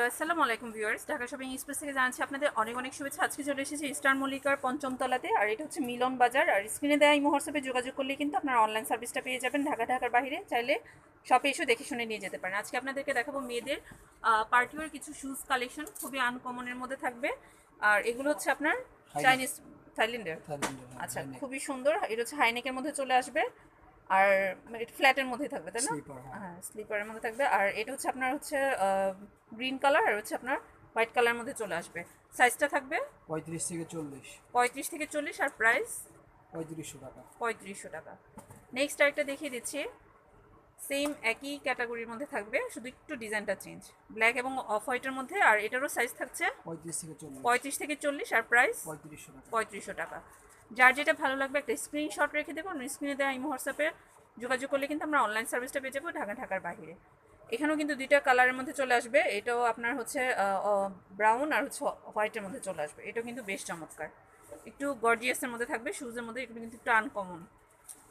আসসালামু আলাইকুম viewers, Dhaka shopping express থেকে জানাচ্ছি আপনাদের অনেক অনেক শুভেচ্ছা। আজকে চলে এসেছি স্টার মল্লিকার পঞ্চম তলাতে, আর এটা হচ্ছে মিলন বাজার। আর স্ক্রিনে দেওয়া এই হোয়াটসঅ্যাপে যোগাযোগ করলে কিন্তু আপনারা অনলাইন সার্ভিসটা পেয়ে যাবেন ঢাকার বাইরে। চাইলে শপে এসে দেখে শুনে নিয়ে যেতে পারেন। আজকে আপনাদেরকে দেখাবো মেয়েদের পার্টিওয়ার কিছু শুজ কালেকশন, খুবই আনকমনের মধ্যে থাকবে। আর এগুলো হচ্ছে আপনার চাইনিজ, থাইল্যান্ডের। আচ্ছা, খুবই সুন্দর। এটা হচ্ছে হাইনেকের মধ্যে চলে আসবে, আর এটা ফ্ল্যাটের মধ্যে থাকবে, তাই না? হ্যাঁ, স্লিপারের মধ্যে থাকবে। আর এটা হচ্ছে আপনার হচ্ছে গ্রিন কালার, আর হচ্ছে আপনার হোয়াইট কালারের মধ্যে চলে আসবে। সাইজটা থাকবে 35 থেকে 40, আর প্রাইস 3500 টাকা। 3500 টাকা। নেক্সট আরেকটা দেখিয়ে দিচ্ছি, সেম একই ক্যাটাগরির মধ্যে থাকবে, শুধু একটু ডিজাইনটা চেঞ্জ, ব্ল্যাক এবং অফ হোয়াইটের মধ্যে। আর এটারও সাইজ থাকছে 35 থেকে 40, আর প্রাইস 3500 টাকা। যার যেটা ভালো লাগবে একটা স্ক্রিনশট রেখে দেবো, স্ক্রিনে দেওয়া এই হোয়াটসঅ্যাপে যোগাযোগ করলে কিন্তু আমরা অনলাইন সার্ভিসটা পেয়ে যাবো ঢাকার বাইরে। এখানেও কিন্তু দুইটা কালারের মধ্যে চলে আসবে, এটাও আপনার হচ্ছে ব্রাউন আর হচ্ছে হোয়াইটের মধ্যে চলে আসবে। এটাও কিন্তু বেশ চমৎকার, একটু গর্জিয়াসের মধ্যে থাকবে, শুজের মধ্যে এগুলো কিন্তু একটু আনকমন।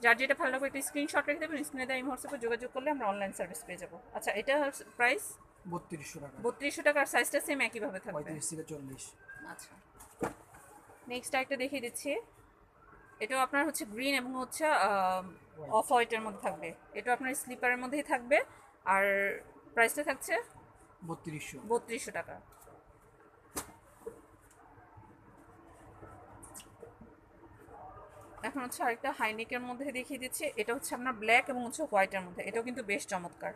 যার যেটা ভালো লাগবে একটা স্ক্রিনশট রেখে দেবেন, স্ক্রিনে দেওয়া এই হোয়াটসঅ্যাপে যোগাযোগ করলে আমরা অনলাইন সার্ভিস পেয়ে যাবো। আচ্ছা, এটা প্রাইস 3200 টাকা। 3200 টাকা, আর সাইজটা সেম একইভাবে থাকবে। 35 থেকে 40। আচ্ছা, নেক্সট আরেকটা দেখিয়ে দিচ্ছি, এটাও আপনার হচ্ছে গ্রিন এবং হচ্ছে অফ হোয়াইটের মধ্যে থাকবে। এটাও আপনার স্লিপারের মধ্যেই থাকবে, আর প্রাইসটা থাকছে 3200 টাকা। এখন হচ্ছে আরেকটা হাইনেকের মধ্যে দেখিয়ে দিচ্ছি, এটা হচ্ছে আপনার ব্ল্যাক এবং হচ্ছে হোয়াইটের মধ্যে। এটাও কিন্তু বেশ চমৎকার,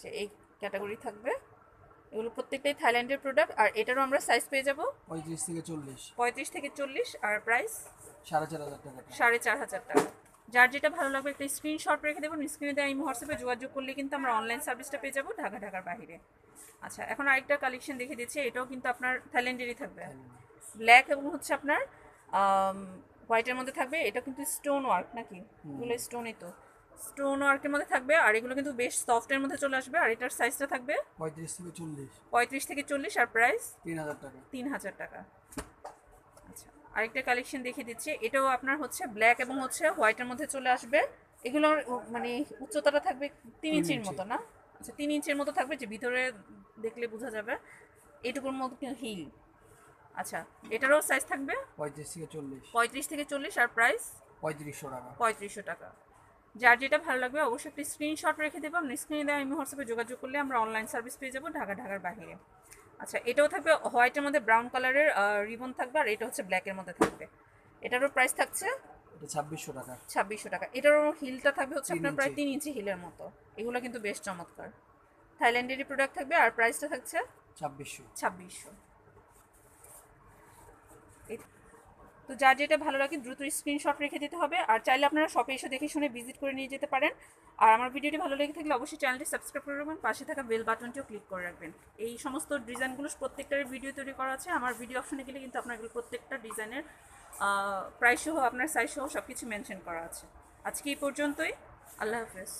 যে এই ক্যাটাগরি থাকবে। এগুলো প্রত্যেকটাই থাইল্যান্ডের প্রোডাক্ট। আর এটারও আমরা সাইজ পেয়ে যাবো 35 থেকে 40। আর প্রাইস 4500 টাকা। 4500 টাকা। যার যেটা ভালো লাগবে একটা স্ক্রিনশট রেখে দেবো, স্ক্রিনে দেওয়া এই হোয়াটসঅ্যাপে যোগাযোগ করলে কিন্তু আমরা অনলাইন সার্ভিসটা পেয়ে যাবো ঢাকার বাইরে। আচ্ছা, এখন আরেকটা কালেকশন দেখে দিচ্ছি, এটাও কিন্তু আপনার থাইল্যান্ডেরই থাকবে, ব্ল্যাক এবং হচ্ছে আপনার হোয়াইটের মধ্যে থাকবে। এটা কিন্তু স্টোন ওয়ার্ক নাকি, এগুলো স্টোনই তো, স্টোন ওয়ার্কের মধ্যে থাকবে। আর এগুলো কিন্তু বেশ সফটের মধ্যে চলে আসবে। আর এটার সাইজটা থাকবে 35 থেকে 40। আর প্রাইস 3000 টাকা। 3000 টাকা। আচ্ছা, আরেকটা কালেকশন দেখিয়ে দিচ্ছি, এটাও আপনার হচ্ছে ব্ল্যাক এবং হচ্ছে হোয়াইটের মধ্যে চলে আসবে। এগুলোর মানে উচ্চতাটা থাকবে 3 ইঞ্চির মতো, না? আচ্ছা, 3 ইঞ্চির মতো থাকবে, যে ভিতরে দেখলে বোঝা যাবে এইটুকুর মতো হিল। আচ্ছা, এটারও সাইজ থাকবে 35 থেকে 40। আর প্রাইস 3500 টাকা। 3500 টাকা। যার যেটা ভালো লাগবে অবশ্যই একটি স্ক্রিনশট রেখে দেবো, স্ক্রিনে দেওয়া আমি হোয়াটসঅ্যাপে যোগাযোগ করলে আমরা অনলাইন সার্ভিস পেয়ে যাবো ঢাকার বাইরে। আচ্ছা, এটাও থাকবে হোয়াইটের মধ্যে ব্রাউন কালারের রিবন থাকবে, আর এটা হচ্ছে ব্ল্যাকের মধ্যে থাকবে। এটারও প্রাইস থাকছে এটা 2600 টাকা। 2600 টাকা। এটারও হিলটা থাকবে হচ্ছে আপনার প্রায় 3 ইঞ্চি হিলের মতো। এগুলো কিন্তু বেশ চমৎকার, থাইল্যান্ডেরই প্রোডাক্ট থাকবে। আর প্রাইসটা থাকছে 2600। তো যার যেটা ভালো লাগে দ্রুত স্ক্রিনশট রেখে দিতে হবে। আর চাইলে আপনারা শপে এসে দেখে শুনে ভিজিট করে নিয়ে যেতে পারেন। আর আমার ভিডিওটি ভালো লেগে থাকলে অবশ্যই চ্যানেলটি সাবস্ক্রাইব করে রাখবেন, পাশে থাকা বেল বাটনটিও ক্লিক করে রাখবেন। এই সমস্ত ডিজাইনগুলো প্রত্যেকটার ভিডিও তৈরি করা আছে, আমার ভিডিও অপশনে গেলে কিন্তু আপনার এগুলো প্রত্যেকটা ডিজাইনের প্রাইস সহ আপনার সাইজ সহ সব কিছু মেনশন করা আছে। আজকে এই পর্যন্তই, আল্লাহ হাফেজ।